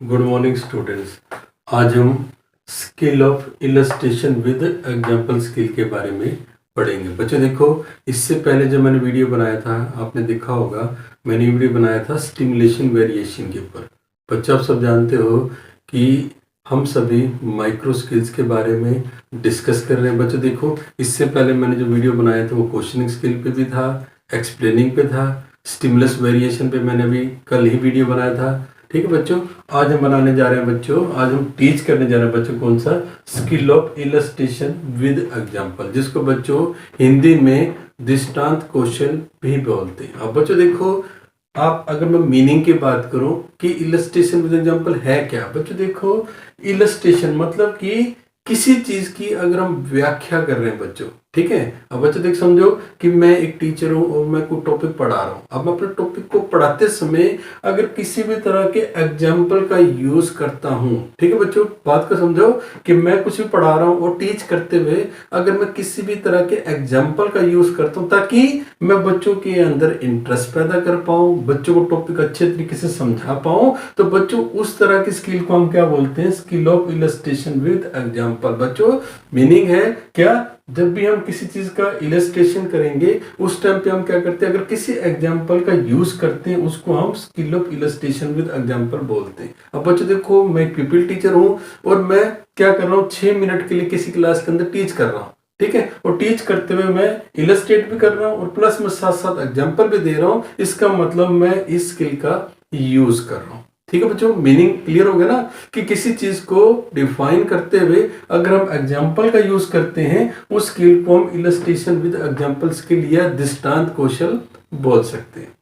Good morning students. आज हम skill of illustration with example skill के बारे में पढ़ेंगे। बच्चों देखो, इससे पहले जब मैंने वीडियो बनाया था आपने देखा होगा, मैंने वीडियो बनाया था स्टिमुलेशन वेरिएशन के ऊपर। बच्चों आप सब जानते हो कि हम सभी माइक्रो स्किल्स के बारे में डिस्कस कर रहे हैं। बच्चों देखो, इससे पहले मैंने जो वीडियो बनाया था वो क्वेश्चनिंग स्किल पे भी था, एक्सप्लेनिंग पे था, स्टिमुलस वेरिएशन पे मैंने भी कल ही वीडियो बनाया था। ठीक है बच्चों, आज हम बनाने जा रहे हैं बच्चों, आज हम टीच करने जा रहे हैं बच्चों कौन सा, skill of illustration with example, जिसको बच्चों हिंदी में दृष्टांत कौशल भी बोलते हैं। अब बच्चों देखो, आप अगर मैं मीनिंग की बात करूं कि इलस्ट्रेशन विद एग्जांपल है क्या, बच्चों देखो इलस्ट्रेशन मतलब कि किसी चीज की अगर हम व्याख्या कर रहे हैं बच्चों, ठीक है। अब बच्चों देख समझो कि मैं एक टीचर हूं और मैं कोई टॉपिक पढ़ा रहा हूं। अब मैं अपने टॉपिक को पढ़ाते समय अगर किसी भी तरह के एग्जाम्पल का यूज करता हूं, ठीक है बच्चों, बात को समझो कि मैं कुछ भी पढ़ा रहा हूं और टीच करते हुए अगर मैं किसी भी तरह के एग्जाम्पल का यूज करता हूं ताकि मैं बच्चों के अंदर इंटरेस्ट पैदा कर पाऊं, बच्चों को टॉपिक अच्छे तरीके से समझा पाऊं, तो बच्चों उस तरह की स्किल को हम क्या बोलते हैं, skill of illustration with example. बच्चों मीनिंग है क्या, जब भी हम किसी चीज का इलस्ट्रेशन करेंगे उस टाइम पे हम क्या करते हैं, अगर किसी एग्जांपल का यूज करते हैं उसको हम skill of illustration with example बोलते हैं। अब बच्चों देखो, मैं एक पीपल टीचर हूं और मैं क्या कर रहा हूं, 6 मिनट के लिए किसी क्लास के अंदर टीच कर रहा हूं, ठीक है, और टीच करते हुए मैं इलस्ट्रेट भी कर रहा हूं और प्लस में साथ साथ एग्जांपल भी दे रहा हूं। इसका मतलब मैं इस स्किल का यूज कर रहा हूं। ठीक है बच्चों, मीनिंग क्लियर हो गया ना कि किसी चीज को डिफाइन करते हुए अगर हम एग्जांपल का यूज करते हैं उस स्किल को हम इलस्ट्रेशन विद एग्जांपल स्किल या दृष्टांत कौशल बोल सकते हैं।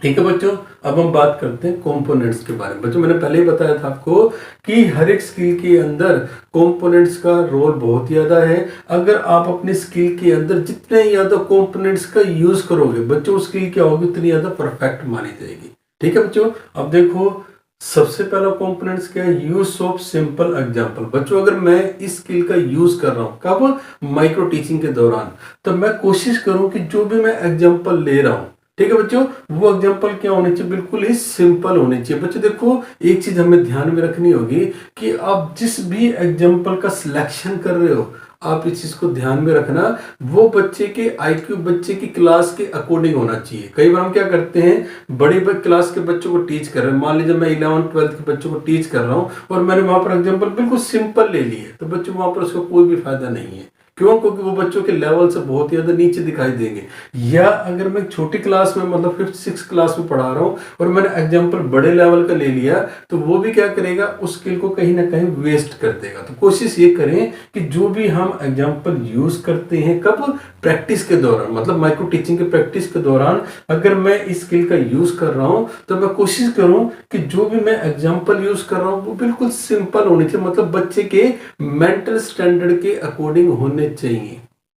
ठीक है बच्चों, अब हम बात करते हैं कंपोनेंट्स के बारे में। बच्चों मैंने पहले ही बताया था आपको कि हर एक स्किल के अंदर कंपोनेंट्स का रोल बहुत ज्यादा है। अगर आप अपने स्किल के अंदर जितने ज्यादा कंपोनेंट्स का यूज करोगे बच्चों, स्किल क्या होगी उतनी ज्यादा परफेक्ट मानी जाएगी। ठीक है बच्चों, अब देखो सबसे पहला कंपोनेंट्स क्या है, यूज ऑफ सिंपल एग्जांपल। बच्चों अगर मैं इस स्किल का यूज कर रहा हूं कब, माइक्रो टीचिंग के दौरान, तो मैं कोशिश करूं कि जो भी मैं एग्जांपल ले रहा हूं, ठीक है बच्चों, वो एग्जांपल क्या होने चाहिए, बिल्कुल ही सिंपल होने चाहिए। बच्चों देखो एक चीज हमें ध्यान में रखनी होगी कि आप जिस भी एग्जांपल का सिलेक्शन कर रहे हो, आप इस चीज को ध्यान में रखना, वो बच्चे के आईक्यू, बच्चे की क्लास के अकॉर्डिंग होना चाहिए। कई बार हम क्या करते हैं, बड़ी क्लास के बच्चों को टीच कर रहे हैं, मान लीजिए मैं 11th 12th के बच्चों को टीच कर रहा हूं और मैंने वहां पर एग्जांपल बिल्कुल सिंपल ले लिए, तो बच्चों वहां पर उसका कोई भी फायदा नहीं है। क्यों, क्योंकि वो बच्चों के लेवल से बहुत ज्यादा नीचे दिखाई देंगे। या अगर मैं छोटी क्लास में मतलब 5th 6th क्लास में पढ़ा रहा हूँ और मैंने एग्जांपल बड़े लेवल का ले लिया, तो वो भी क्या करेगा, उस स्किल को कहीं ना कहीं वेस्ट कर देगा। तो कोशिश ये करें कि जो भी हम एग्जांपल यूज करते हैं कब, प्रैक्टिस के दौरान, मतलब माइक्रो टीचिंग के प्रैक्टिस के दौरान अगर मैं इस स्किल का यूज कर रहा हूं तो मैं कोशिश करूं कि जो भी मैं एग्जांपल यूज कर रहा हूं वो बिल्कुल सिंपल होने चाहिए, मतलब बच्चे के मेंटल स्टैंडर्ड के अकॉर्डिंग होने चाहिए।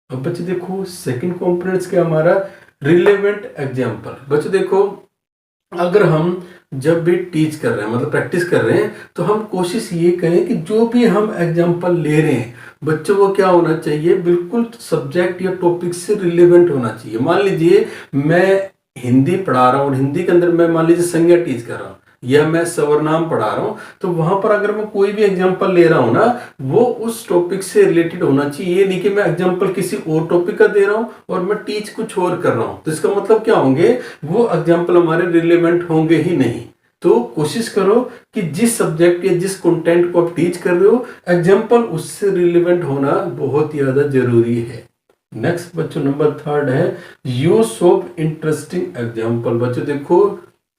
अब बच्चे देखो सेकंड कंपोनेंट्स क्या हमारा, रिलेवेंट एग्जांपल। बच्चे देखो अगर हम जब भी टीच कर रहे हैं मतलब प्रैक्टिस कर रहे हैं तो हम कोशिश ये करें कि जो भी हम एग्जांपल ले रहे हैं बच्चों को क्या होना चाहिए, बिल्कुल सब्जेक्ट या टॉपिक से रिलेवेंट होना चाहिए। मान लीजिए मैं हिंदी पढ़ा रहा हूँ और हिंदी के अंदर मैं मान लीजिए संज्ञा टीच कर रहा हूँ या मैं सर्वनाम पढ़ा रहा हूं, तो वहां पर अगर मैं कोई भी एग्जांपल ले रहा हूं ना, वो उस टॉपिक से रिलेटेड होना चाहिए। ये नहीं कि मैं एग्जांपल किसी और टॉपिक का दे रहा हूं और मैं टीच कुछ और कर रहा हूं, तो इसका मतलब क्या होंगे, वो एग्जांपल हमारे रिलेवेंट होंगे ही नहीं। तो कोशिश करो कि जिस सब्जेक्ट या जिस कंटेंट को आप टीच कर रहे हो एग्जांपल उससे रिलेवेंट होना बहुत ज्यादा जरूरी है। नेक्स्ट बच्चों नंबर 3 है यूज ऑफ इंटरेस्टिंग एग्जांपल। बच्चों देखो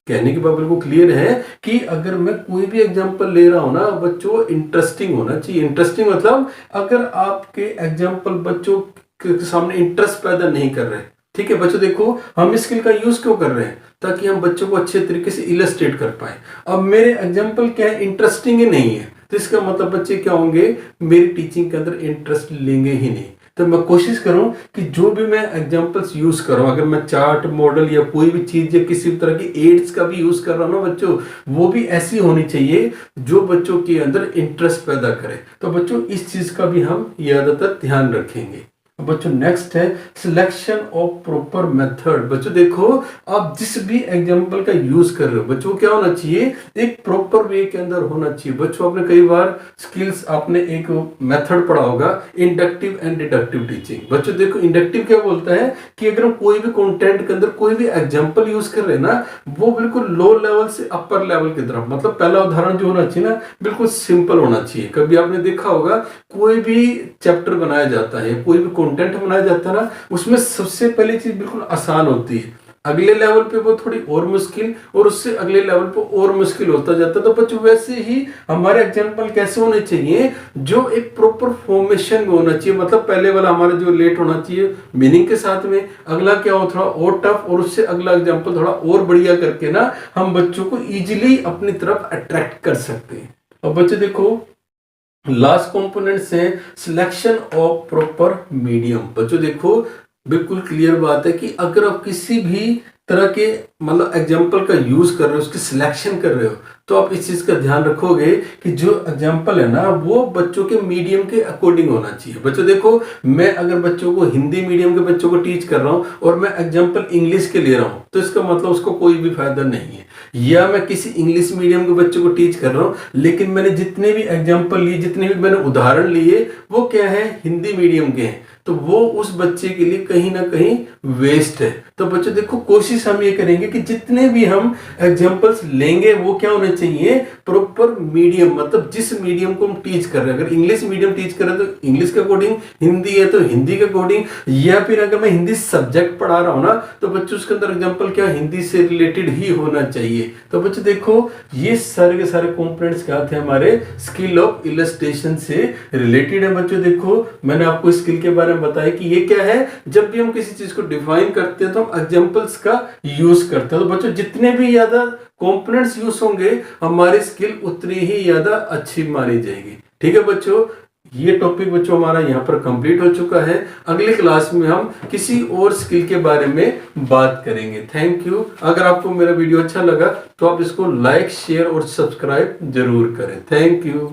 कहने की बात बिल्कुल क्लियर है कि अगर मैं कोई भी एग्जांपल ले रहा हूं ना बच्चों, इंटरेस्टिंग होना चाहिए। इंटरेस्टिंग मतलब अगर आपके एग्जांपल बच्चों के सामने इंटरेस्ट पैदा नहीं कर रहे, ठीक है बच्चों देखो हम इस स्किल का यूज क्यों कर रहे हैं, ताकि हम बच्चों को अच्छे तरीके से इलस्ट्रेट कर पाए। अब मेरे एग्जांपल क्या है, इंटरेस्टिंग ही नहीं है, तो इसका मतलब बच्चे क्या होंगे, मेरी टीचिंग के अंदर इंटरेस्ट लेंगे ही नहीं। तो मैं कोशिश करूं कि जो भी मैं एग्जांपल्स यूज कर रहा हूं, अगर मैं चार्ट मॉडल या कोई भी चीज या किसी तरह की एड्स का भी यूज कर रहा हूं ना बच्चों, वो भी ऐसी होनी चाहिए जो बच्चों के अंदर इंटरेस्ट पैदा करे। तो बच्चों इस चीज का भी हम ज्यादातर ध्यान रखेंगे। बच्चों नेक्स्ट है सिलेक्शन ऑफ प्रॉपर मेथड। बच्चों देखो, आप जिस भी एग्जांपल का यूज कर रहे हो बच्चों, क्या होना चाहिए, एक प्रॉपर वे के अंदर होना चाहिए। बच्चों आपने कई बार स्किल्स, आपने एक मेथड पढ़ा होगा, इंडक्टिव एंड डिडक्टिव टीचिंग। बच्चों देखो, इंडक्टिव क्या बोलता है कि अगर हम कोई भी कंटेंट के अंदर कोई भी एग्जांपल यूज कर रहे हैं ना, वो बिल्कुल लो लेवल से अपर लेवल की तरफ, मतलब पहला उदाहरण जो होना चाहिए ना, बिल्कुल सिंपल होना चाहिए। कभी आपने देखा होगा कोई भी चैप्टर बनाया जाता है, कोई भी कंटेंट बनाया जाता है ना, उसमें सबसे पहली चीज बिल्कुल आसान होती है, अगले लेवल पे वो थोड़ी और मुश्किल, और उससे अगले लेवल पे और मुश्किल होता जाता है। तो बच्चों वैसे ही हमारे एग्जांपल कैसे होने चाहिए, जो एक प्रॉपर फॉर्मेशन में होना चाहिए। मतलब पहले वाला हमारा जो लेट होना चाहिए मीनिंग के साथ में, अगला क्या हो थोड़ा और टफ, और उससे अगला एग्जांपल थोड़ा और बढ़िया करके ना हम बच्चों को इजीली अपनी तरफ अट्रैक्ट कर सकते हैं। अब बच्चे देखो, लास्ट कंपोनेंट से सिलेक्शन ऑफ प्रॉपर मीडियम। बच्चों देखो, बिल्कुल क्लियर बात है कि अगर आप किसी भी तरह के मतलब एग्जाम्पल का यूज कर रहे हो, उसकी सिलेक्शन कर रहे हो, तो आप इस चीज का ध्यान रखोगे कि जो एग्जाम्पल है ना, वो बच्चों के मीडियम के अकॉर्डिंग होना चाहिए। बच्चों देखो, मैं अगर बच्चों को हिंदी मीडियम के बच्चों को टीच कर रहा हूँ और मैं एग्जाम्पल इंग्लिश के ले रहा हूँ, तो इसका मतलब उसको कोई भी फायदा नहीं है। या मैं किसी इंग्लिश मीडियम के बच्चों को टीच कर रहा हूँ, लेकिन मैंने जितने भी एग्जाम्पल लिए, जितने भी मैंने उदाहरण लिए, वो क्या है, हिंदी मीडियम के हैं, तो वो उस बच्चे के लिए कहीं ना कहीं वेस्ट है। तो बच्चों देखो, कोशिश हम ये करेंगे कि जितने भी हम एग्जांपल्स लेंगे वो क्या होने चाहिए, प्रॉपर मीडियम, मतलब जिस मीडियम को हम टीच कर रहे हैं। अगर इंग्लिश मीडियम टीच कर रहे हैं तो इंग्लिश के अकॉर्डिंग, हिंदी है तो हिंदी के अकॉर्डिंग, या फिर अगर मैं हिंदी सब्जेक्ट पढ़ा रहा हूं ना, तो बच्चों उसके अंदर एग्जाम्पल क्या हिंदी से रिलेटेड ही होना चाहिए। तो बच्चों देखो, ये सारे के सारे कंपोनेंट्स क्या थे, हमारे स्किल ऑफ इलस्ट्रेशन से रिलेटेड है। बच्चों देखो, मैंने आपको स्किल के बारे में बताया कि ये क्या है, जब भी हम किसी चीज को डिफाइन करते हैं तो हम एग्जांपल्स का यूज करते हैं। तो बच्चों जितने भी ज्यादा कंपोनेंट्स यूज होंगे, हमारी स्किल उतनी ही ज्यादा अच्छी मानी जाएगी। ठीक है बच्चों, ये टॉपिक बच्चों हमारा यहाँ पर कंप्लीट हो चुका है। अगली क्लास में हम किसी और स्किल के बारे में बात करेंगे। Thank you. अगर आपको मेरा वीडियो अच्छा लगा तो आप इसको लाइक, शेयर और सब्सक्राइब जरूर करें। Thank you.